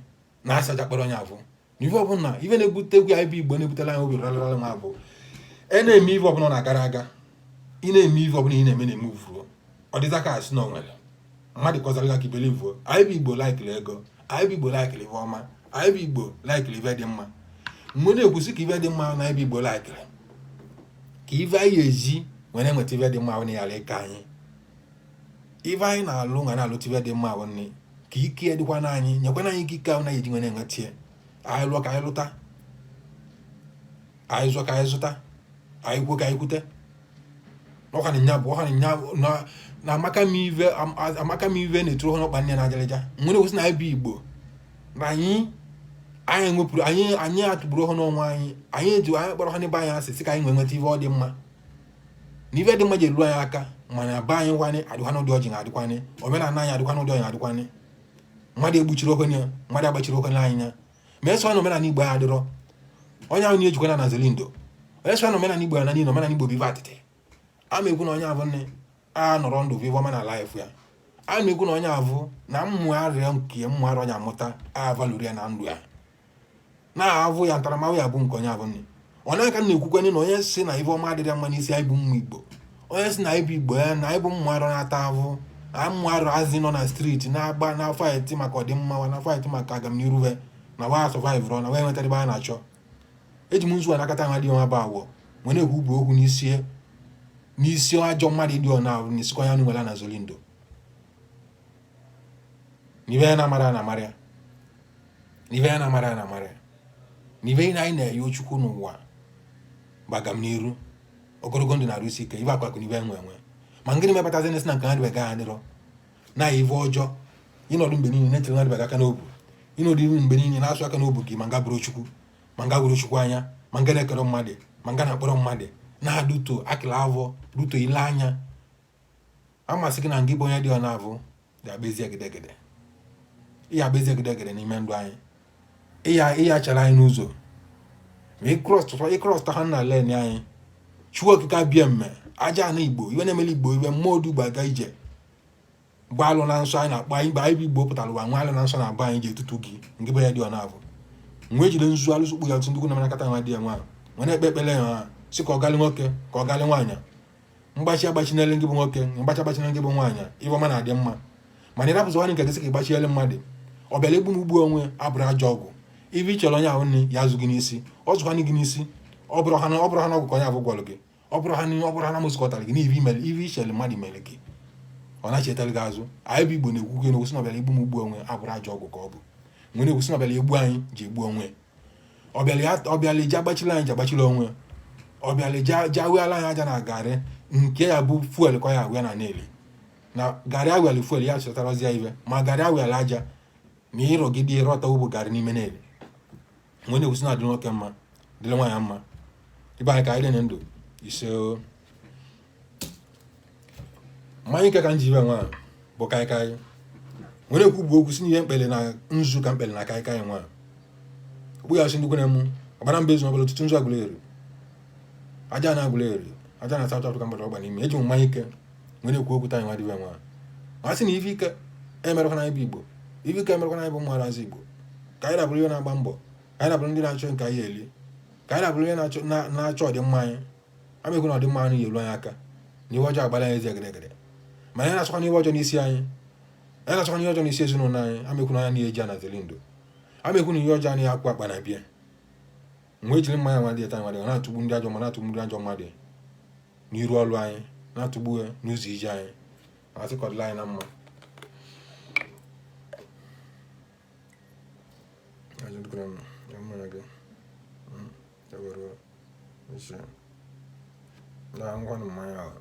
na asaja kpọrọ onye abụ n'ife ọbụla ife na-ebute egwu anyị bụ Igbo na-ebutela anyị obi rarara ma bụ na-eme ife ọbụla na-agara aga ị na-eme ife ọbụla ị na-eme na-eme uvuo ọ dịza ka asị na onwere mmadụ kọzara ga ka ibelivuo anyị bụ Igbo laikiri ego anyị bụ Igbo laikiri ife ọma anyị bụ Igbo laikiri ife dị mma mgbe na-ekwusi ka ife dị mma na anyị bụ Igbo laikiri ka ife anyị ezi were enweta ife dị mma ahụ na yara ike anyị ife anyị na-alụ nga na-alụta ife dị mma ahụ nne ka ike dịkwa na anyị nyekwana anyị ike ahụ na eji nwere enweta ya anyị lụọ ka anyị lụta anyị zụọ ka anyị zụta anyị kwuo ka anyị kwute ọka nya bụ na amaka m ive na-eturu ọnụ ọkpa nne na ajarịja nwere osi na anyị bụ Igbo na anyị nwepụrụ anyị atụgburu ọhụrụ n'ọnwa anyị eji anyị kpọrọ ha n'ebe anyị asị sị ka anyị nwee nweta ife ọ dị mma na ife dị mma ji eru anyị aka mana be anyị nwanne adịkwa n'ụdị ọjị na-adịkwanị omenala anyị adịkwa n'ụdị ọjị na-adịkwanị mmadụ egbuchiri okenye mmadụ agbachiri okenye anyị ya ma eso na omenala Igbo anyị adịrọ onye ahụ na-ejikwana na zelindo onye sịkwa na omenala Igbo ya na niile omenala Igbo bụ ife atịtị ama ekwu na onye avụ nne a nọrọ ndụ vive omenala life ya ama ekwu na onye avụ na mmụgharịa nke mmụgharị onye amụta avalori ya na ndụ ya na-avụ ya ntaramahụhụ ya bụ nke onye avụ nne ọ na-aka na-ekwukwenye na onye si na ife ọma adịrị mma n'isi anyị bụ mmụ Igbo onye si na anyị bụ Igbo ya na anyị bụ mmụgharị na-ata avụ mmụgharị azị nọ na streeti na-agba na faịtị maka ọdịmma na faịtị maka agamniruve na wa sọvaịvụrọ na wee nwetara ebe a na-achọ eji m nzu anakọta nwa dị ọma bụ agwọ nwere ekwu bụ okwu n'isi ajọ mmadụ dị ọna ahụ n'isikọ ya nwela na zolindo n'ibe ya na-amara na marịa n'ibe ya na-amara na marịa n'ibe anyị na-eyi Chukwu n'ụwa gbagam n'iru ogologo ndụ na-arụ isi ike ibe akwakụ n'ibe enwe ma ngịrị mepụtazi nesi na nke ha dịbega ha dịrọ na ive ọjọọ ịnọdụ mgbe niile na-etere ha dịbega aka n'obu ịnọdụ mgbe niile na-asụ aka n'obu gị ma nga bụrụ Chukwu ma nga bụrụ Chukwu anya ma nga na-ekere mmadụ ma nga na-akpọrọ mmadụ na-adụto akịla avọ duto ile anya amasị gị na ngị bụ onye dị ọ na-avụ ga-abezi egedegede ihe abezi egedegede n'ime ndụ anyị ihe achara anyị n'ụzọ ma ịkrọs ha na len anyị Chukwu okike abịa mme aja na Igbo iwe na-emeli Igbo iwe mmụọ odugbo aga ije gbaalụ na nsọ anyị na-akpọ anyị mgbe anyị bụ Igbo pụtara ụwa nwa alụ na nsọ na-agba anyị ji etutu gị ngị bụ ya dị ọ na-avụ nwe jide nzu alụsukpu ya ntụ na manakata nwa dị ya nwa nwe na-ekpe ekpele ha si ka ọ galị nwoke ka ọ galị nwaanyị mgbachi agbachi n'ele ngị bụ nwoke mgbachi agbachi na ngị bụ nwaanyị iwe ọma na-adị mma mana ịrapụzị nwanne nke gị sị ka ịgbachiele mmadụ ọ bịala egbu m ugbu onwe abụrụ ajọ ọgwụ ibe ichere onye ahụ nne ya azụ gị n'isi ọ zụkwana gị n'isi ọ bụrụ ha na ọgwụ ka onye ahụ gwọrọ gị ọ bụrụ ha na mụzụkọtara gị n'ive ive ichere mmadụ mere gị ọ na-echetara gị azụ anyị bụ Igbo na-ekwu gị na-ekwusi na ọbịala egbu m ugbu onwe abụrụ ajọ ọgwụ ka ọ bụ nwere ekwusi na ọbịala egbu anyị ji egbu onwe ọbịala iji agbachila anyị ji agbachila onwe ọbịala ji awụala anyị aja na garị nke ya bụ fuel ka ya awụ na na-eli na garị awụala fuel ya chọtarazi ya ive ma garị awụala aja na ịrọgide ịrọta ugbo garị n'ime na-eli nwere na-ekwusi na adị nwoke mma dịrị nwaanyị mma ibe anyị ka anyị dị na ndụ ise mmanya ike ka m ji ibe nwa bụ kaikai nwere ekwu bụ okwu si n'ihe mkpele na nzu ka mkpele na kaikai nwa okpu ya si ndukwu na emu ọbara mba ezu ọbụla ọtụtụ nzu agụleri aja na agụleri aja na South Africa mgbara ọgba n'ime eji m mmanya ike nwere ekwu okwu tanyị nwa dịbe nwa ma sị na ife ike emerekwana anyị bụ Igbo ife ike emerekwana anyị bụ ụmụarazi Igbo ka anyị na-abụrụ ihe na-agba mbọ ka anyị na-abụrụ ndị na-achọ nke anyị eli ka anyị na-abụrụ ihe na-achọ ọdịmma anyị amekwu na ọdịmma anyị ga-eru anyị aka na ihe ọjọọ agbala anyị ezi egedegede mana anyị na-achọkwa n'ihe ọjọọ n'isi anyị na-achọkwa n'ihe ọjọọ n'isi ezinụlọ anyị amekwu na anya na-eji a na zelindo amekwu na ihe ọjọọ anyị akpụ akpa na bịa mgbe ejiri mmanya nwa dị eta nwadị ọ na-atụgbu ndị ajọ na-atụgbu ndị ajọ mmadụ n'iru ọrụ anyị na-atụgbu ya n'ụzọ ije anyị ma sị ka ọ dịla anyị na mma ngwanụ mmanya ahụ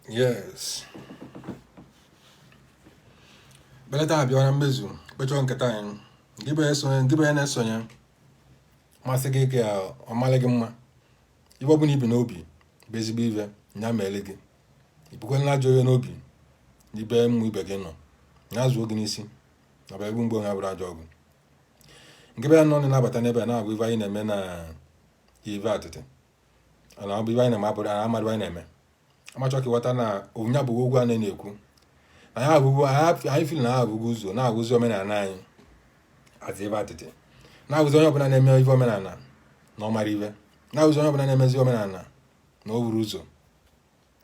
yes belata abịa na mmezu kpechọ nketa anyị gị bụ ya na-esonye masị gị ka ọ malị gị mma ibe ọ bụla ibi n'obi bụ ezigbo ibe nya meele gị ibukwela ajọ ihe n'obi ibe mmụ ibe gị nọ nya zuo gị n'isi na bụ egbu mgbe onye abụrụ ajọ ọgwụ nke be ya nọ na-abata n'ebe a na-abụ ibe anyị na-eme na ive atịtị na ọ bụ ibe anyị na-eme abụrụ amadụ anyị na-eme amachọ ka ịghọta na onyinye abụghị ogwu a na-ekwu anyị fil na ha abụghị ụzọ na-agụzi omenala anyị azị ive atịtị na-agụzi onye ọbụla na-eme ive omenala na ọmara ive na-agụzi onye ọbụla na-emezi omenala na o buru ụzọ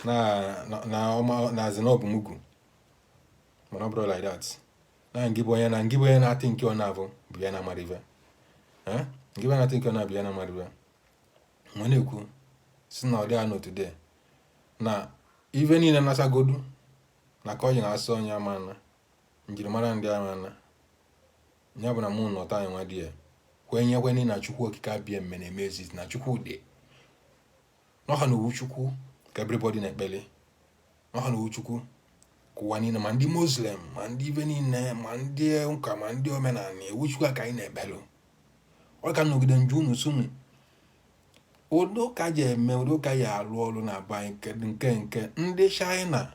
na azị na ọbụmugwu mana ọ bụrụ like that na ngị bụ onye na-atị nke ọ na-abụ bụ ya na amara ive ngị bụ na-atị nke ọ na-abụ ya na amara ive mgbe na-ekwu si na ọ dị anọ today na ive niile na-asagodu na ka ọ ji na-asọ onye amana njirimara ndị amana ya bụ na mụ nọta anyị nwa dị ya kwenye na Chukwu okike abịa mme na-eme ezizi na Chukwu dị n'ọha na owu Chukwu ka everybody na-ekpele n'ọha na owu Chukwu ka ụwa niile ma ndị Muslim ma ndị ive niile ma ndị ụka ma ndị omenala ewu Chukwu ka anyị na-ekpelu ọ ka nọgide nju unu sunu Udoka je eme udoka ya alụ ọrụ na ba nke ndị China,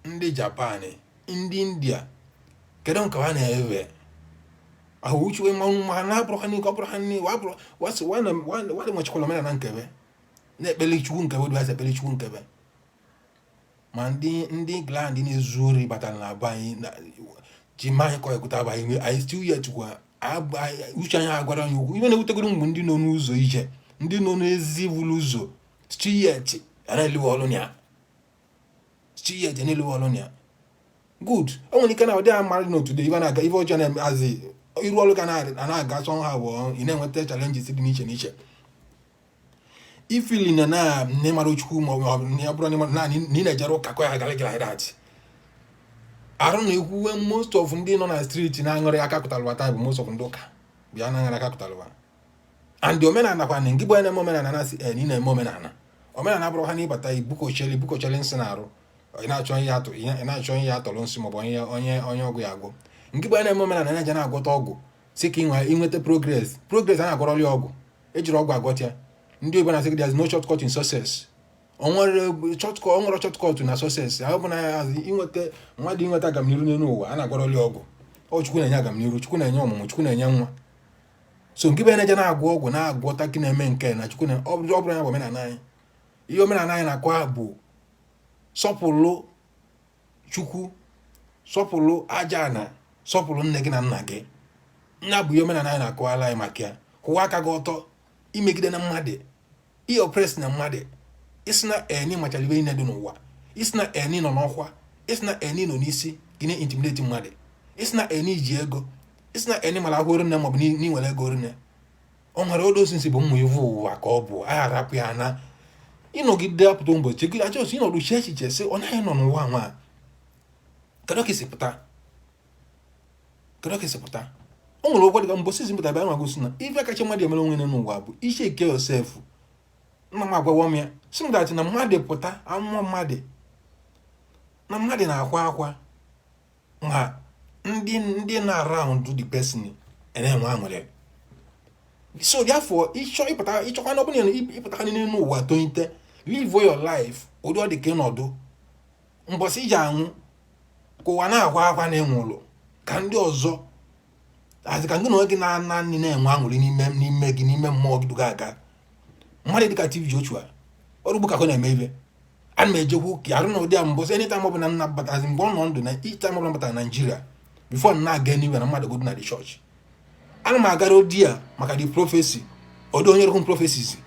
ndị Japan, ndị India kedu nke ha na-ewe ahụ uche ma na abụrụ ha n'ike, ọ bụrụ ha nne wasị wadị nwechikwala omenala nkebe na-ekpeli chukwu nkebe dị ekpeli chukwu nkebe. Ma ndị England na-ezu ori batara na aba anyị ji ma anyị kọ ekwuta aba anyị still yet kwa uche anyị agwara anyị okwu ibe na-ewutegoro mgbe ndị nọ n'ụzọ ije, ndị nọ n'ezi vụlụ ụzọ chiyet na-eliwe ọlụ ya chiyet na-eliwe ọlụ ya good. O nwere ike na ọdị amarị na otude ibe na-aga ibe ọjọọ na-azi iru ọlụ ka na-aga sọ ha bụ ị na-enweta challenges dị n'iche n'iche. Ifili na nne mara chukwu ma ọ bụ ya bụrụ na ị na-ejere ụka kọ ya gara gị like that. Arụ na-ekwuwe most of ndị nọ na street na-aṅụrị aka kụtalụwa taa bụ most of ndị ụka bịa na-aṅụrị aka kụtalụwa. And the omenala kwa ngị bụ na-eme omenala na-asị ị na-eme omenala bụrụ ha n'ịbata ibukocheli nsị na-arụ ị na-achọ ihe atọrọ nsị maọbụ onye ọgwụ ya agwụ. Ngị bụ na-eme omenala na-eje na-agwọta ọgwụ si ka inweta progress a na-agwọrọli ọgwụ ejiri ọgwụ agwọta ya. Ndị Igbo na-asị there is no shortcut in success. O nwere shortcut na success. Ahụ bụ na ya mmadụ inweta agamniru n'elu ụwa a na-agwọrọli ọgwụ. Ọ Chukwu na-enye agamniru, Chukwu na-enye ọmụmụ, Chukwu na-enye nwa. So nke be na-eje na-agwọ ọgwụ na-agwọta ka na-eme nke na Chukwu ọ bụrụ ya bụ omenala anyị. Ihe omenala anyị na-akwa bụ sọpụrụ Chukwu, sọpụrụ aja na sọpụrụ nne gị na nna gị. Nya bụ ihe omenala anyị na-akọwala anyị maka ya. Kwụwa aka gị ọtọ imegide na mmadụ, i oppress na mmadụ, isi na eni machalibe ine dị n'ụwa, isi na eni nọ n'ọkwa, isi na eni nọ n'isi gị na-intimidate mmadụ, isi na eni ji ego, isi na eni mara ahụ nne maọbụ n'inwere ego nne. O nwere odosinsi bụ mmụ ivu ụwa ka ọ bụ a harapụ ya na ịnọgide apụta ụbọchị gị ajọ osi ịnọdụ chi echiche sị ọ naghị nọ n'ụwa nwa kedu ka isi pụta. O nwere ụgwọ dịka mbọsị isi pụta bịa nwa gosi na ife kacha mmadụ emere onwe n'ụwa bụ iche ike yosef. Nna m agwawa m ya sị m dati na mmadụ pụta amụma mmadụ na mmadụ na-akwa ma ndị na-around the person na-enwe aṅụrị. So therefore ịchọkwa na ọ bụla ịpụta ha n'elu ụwa tonite live your life ụdị ọ dị ka ịnọdụ mbọsị iji anwụ ka ụwa na-akwa na-enwe ụlọ ka ndị ọzọ azị ka ndị na gị na nni na-enwe aṅụrị n'ime gị n'ime mmụọ gị duga aga. Mmadụ dịka TV Joshua ọrụ ugbo ka ọ na-eme ibe ana m ejekwu ka arụ na ụdị a mbọsị anytime ọ bụla nna batazi mgbe ọ nọ ndụ na time ọbụla batara Nigeria before na-aga n'iwe na mmadụ godu na the church. Ana m agara odi a maka the prophecy odo onye rụkwụ prophecies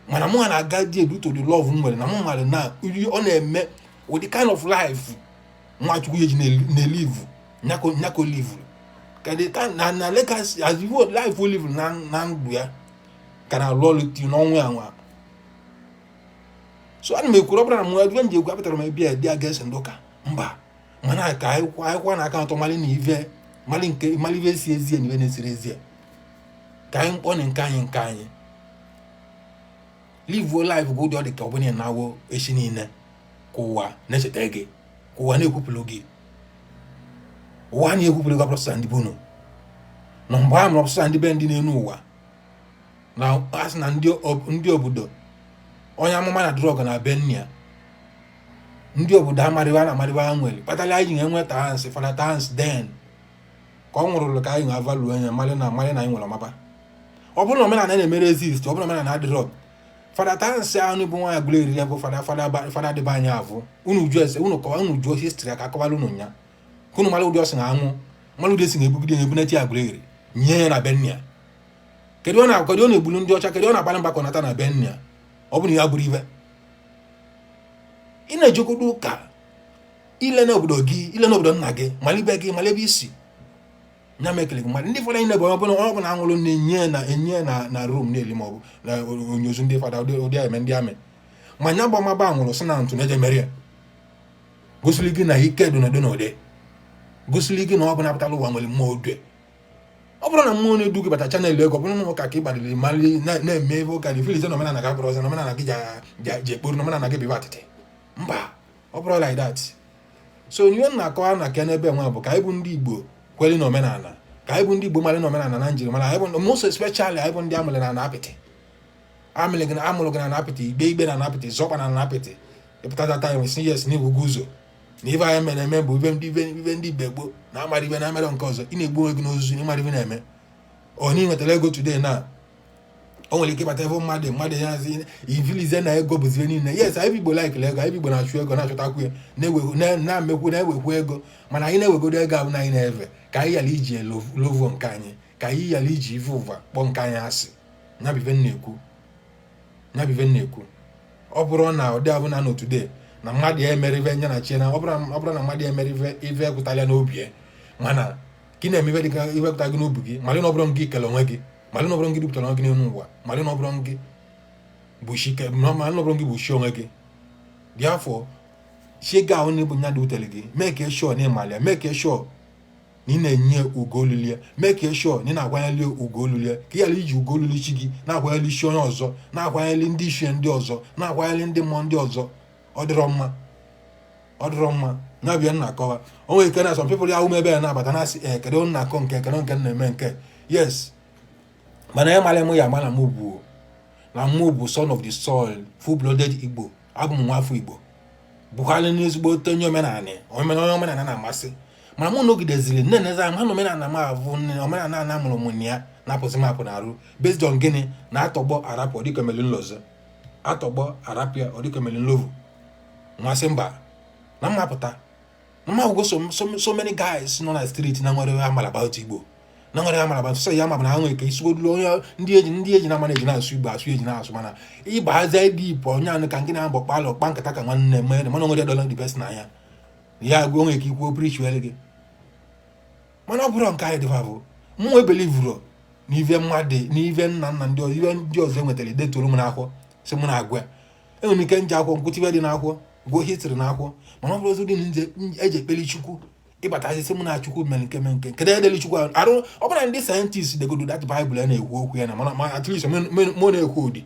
mana mụ na-aga di due to the love m nwere na mụ mmadụ na ọ na-eme with the kind of life Nwachukwu yeji na-elive nyako live ka dị na legacy as you life we live na ndụ ya ka na loyalty n'ọnwụ ya nwa. So ana m ekwuru ọbụla na mụ adịbe nji egwu apụtara m ebia dị against ndụka mba mana ka akwụkwọ na aka atọ mali na ive mali ive si ezie na ive na-esiri ezie ka anyị mkpọ na nke anyị live life go dị ọ dị ka ọ bụla na-awụ echi niile ka ụwa na-echeta gị ka ụwa na-ekwupụrụ gị ụwa na-ekwupụrụ gị ọbụrụsa ndị bunu na mgbe a mụrụ ọbụrụsa ndị be ndị n'elu ụwa na asị na ndị obodo onye amụma na drọg na be nne ya ndị obodo amarịwa nwere kpatara anyị ga-enwe tahansị fana tahansị den ka ọ nwụrụlụ ka anyị ga-avalu anya mali na anyị nwere ọmaba. Ọ bụrụ na omenala na-emere exist, ọ bụrụ na omenala adịrọ fada tahansị ahụ bụ nwa ya gburu eriri bụ fada dịba anyị avụ unu jụọ histri ka akọwala unu nya ka unu mara ụdị ọsị na anwụ mara ụdị esi na-ebugide ebunete ya gburu eri nye ya na be nne ya. Kedu ọ na-egbulu ndị ọcha, kedu ọ na-akpali mgbakọ nata na be nne ya ọ bụ na ya gburu ibe. Ị na-ejekodo ụka ile n'obodo gị ile n'obodo nna gị malibe gị malebe isi nya mekele gị mmadụ ndị fọdụ anyị na-ebe ọ bụ na anwụrụ na-enye na rum na-eli maọbụ na onyozu ndị fada ụdị eme ndị amị ma nya gbamaba anwụrụ sị na ntụ na-eje mere ya gosili gị na ike dị n'ụdị n'ụdị gosili gị na ọ bụ na-apụtala ụwa nwere mmụọ odwe. Ọ bụrụ na mmụọ na-edu gị bata chanel ego ọ bụrụ na ụka ka ị gbalịrị mali na-eme ebe ụka na filize na omenala ga bụrụ ọzọ na omenala gị ji ekporu na omenala gị bịba atịtị mba ọ bụrụ like that. So ihe na-akọwa na ke n'ebe nwa bụ ka anyị bụ ndị Igbo kweli na omenala ka anyị bụ ndị Igbo mali na omenala na njirimara anyị bụ most especially anyị bụ ndị amụrụ na apịtị amụrụ gị na napịtị igbe na napịtị zọkpa na napịtị ịpụtata time si yes na ibugo ụzọ na ife anyị mere eme bụ ife ndị igbe gboo na amara ibe na emere nke ọzọ ị na-egbu onwe gị n'ozuzu na ịmara ife na-eme onye nwetara ego today na o nwere ike ịkpata ebe mmadụ ya zi ivilize na ego bụzie niile yes anyị Igbo laikere ego anyị Igbo na-achụ ego na-achọtakwu ya na-emekwu ego mana anyị na-ewegodo ego abụ na anyị na-efe ka anyị yala iji lovo nke anyị ka anyị yala iji ife ụva kpọọ nke anyị asị nyabive na-ekwu ọ bụrụ na ụdị abụ na today na mmadụ ya emere ife nye na chi na ọ bụrụ na mmadụ ya emere ife ekwutala n'obi ya mana gị na-eme dịka ife ekwuta gị n'obi gị malụ na ọ bụrụ gị kele onwe gị malụ na ọ bụrụ gị dupụtara onwe gị n'elu ụwa malụ na ọ bụrụ gị bụ shi onwe gị dị afọ chi ga ahụ na ịbụ nya dị utere gị mee ka eshọ na ịmalị ya mee ka eshọ na ị na-enye ugo olulu ya mee ka eshọ na ị na-akwanyeli ugo olulu ya ka ị ghara iji ugo olulu chi gị na-akwanyeli isi onye ọzọ na-akwanyeli ndị isi ndị ọzọ na-akwanyeli ndị mmụọ ndị ọzọ ọ dịrọ mma na-abịa nna akọwa o nwere ike na some people ya ume ebe ya na-abata na-asị kedu nna akọ nke na-eme nke yes mana ya mara mụ ya ama na mụ bụ son of the soil full-blooded Igbo abụ m nwafọ Igbo bụkwala n'ezigbo onye omenala na-amasị mana mụ nọgideziri nne-eneze anya na omenala m abụ omenala na amụrụ m ya na-apụzi m apụ na-arụ based on gịnị na-atọgbọ arapụ ọdịka melin lozo atọgbọ arapịa ọdịka melin lovu nmasị mba na mmapụta na mma so many guys nọ na street na nwere amala about Igbo na nwere amala about so ya ma na ha nwere ka isigodulu onye ndị eji na-ama eji na-asụ Igbo asụ eji na-asụ mana ịgbahazi dip onye anụ ka nke na-abọ kpalọ kpa nkata ka nwanne mere mana onwere dọla dị best na ya gwa onwe ka ikwu prichuel gị mana ọ bụrụ nke anyị dịva bụ mụ ebelivuro na ive mmadụ na ive nna ndị ọzọ ive ndị ọzọ enwetara detoro m n'akwụkwọ si mụ na-agwa ya enwere ike nje akwụkwọ nkwụta ive dị n'akwụkwọ gụọ hitri n'akwụkwọ mana ọ bụrụ ozi dị na eji ekpeli Chukwu ịbatazi si mụ na Chukwu mere nke kedu edeli Chukwu arụ ọ bụla ndị sayentist degodo dat Baịbụl ya na-ekwu okwu ya na mana at least mụ na-ekwu ụdị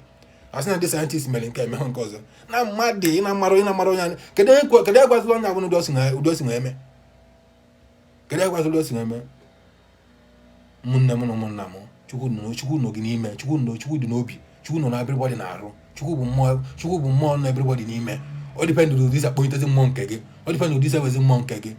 asị na ndị sayentist mere nke emehụ nke ọzọ na mmadụ ị na-amara onye kedu egwazila onye abụ na ụdị osi nwe eme kedu egwazila osi nwe eme ụmụnne m na ụmụnna m Chukwu nọ gị n'ime Chukwu dị n'obi Chukwu nọ na everybody na-arụ Chukwu bụ mmụọ nọ everybody n'ime ọ dịpendụ ụdị isi akpọnyetezi mmụọ nke gị ọ dịpendụ ụdị isi ewezi mmụọ nke gị